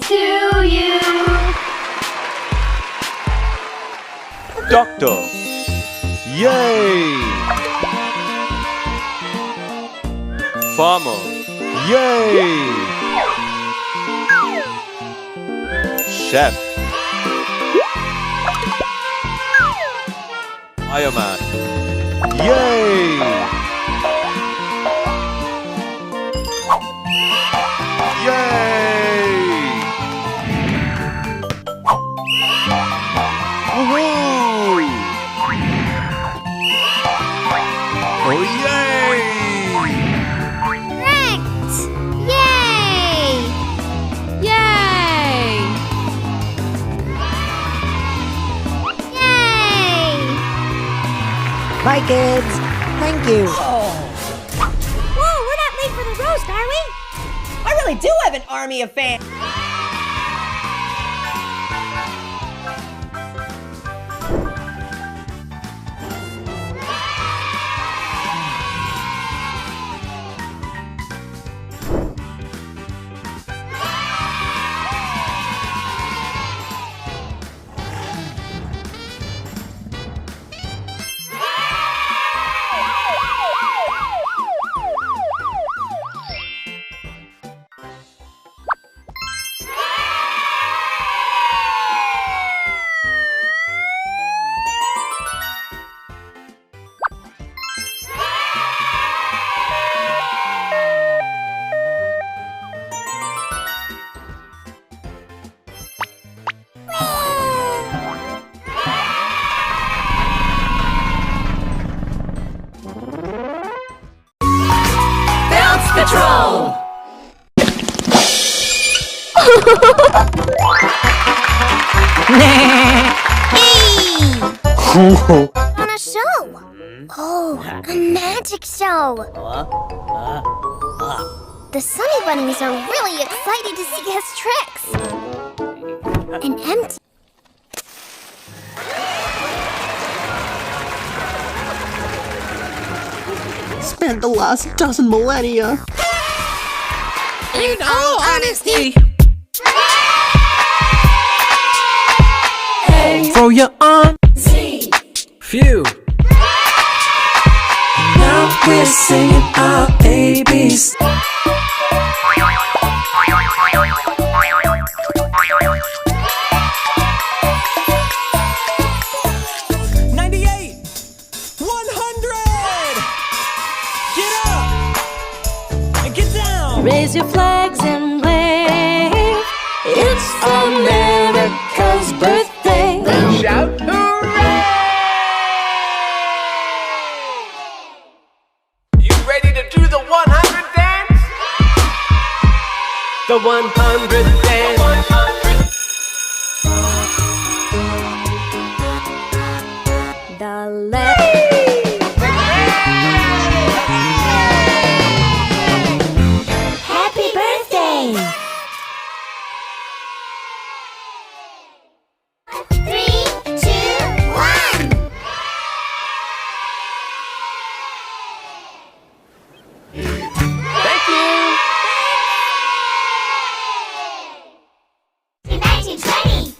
to you. Doctor. Yay! Farmer. Yay! Chef. Fireman. Yay! Yay! Woohoo! Oh yay! Correct! Yay! Yay! Yay! Bye, kids. Thank you. Whoa, we're not late for the roast, are we? I really do have an army of fans. Patrol! On a show! Oh, a magic show! The Sunny Bunnies are really excited to see his tricks! An empty... Spent the last dozen millennia. In all honesty, Throw your arms. Phew. Now we're singing our babies. raise your flags and wave. It's America's birthday. Shout hooray! You ready to do the 100 dance? The 100 dance. The left. Happy birthday! 3, 2, 1! Thank you! 1920!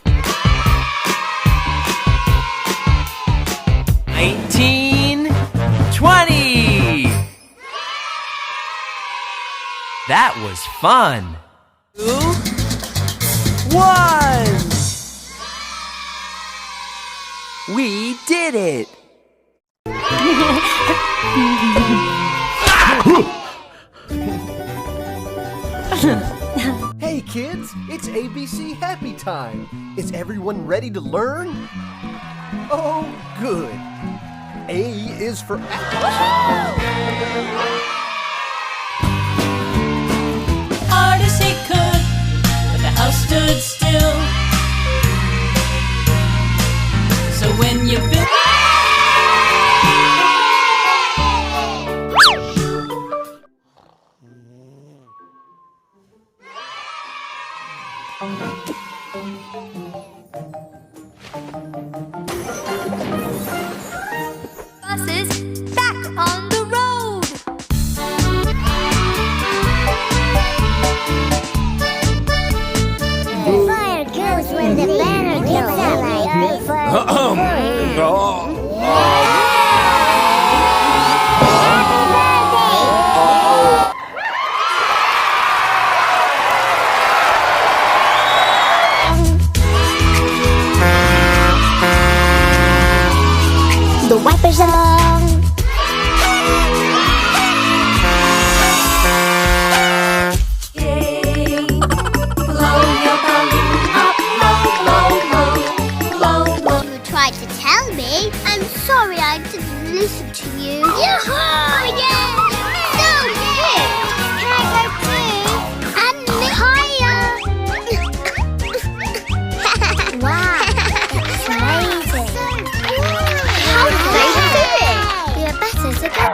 1920. That was fun. 2, 1. We did it. Hey kids, it's ABC Happy Time. Is everyone ready to learn? Oh, good. A is for Hard as he could, but the house stood still. So when you build. Buses back on the road. the wipers along. You tried to tell me. I'm sorry I didn't listen to you. Yoo-hoo! Yeah! So good! Can I go too? And me higher! Wow! That's amazing! How did they do it? You're better to go.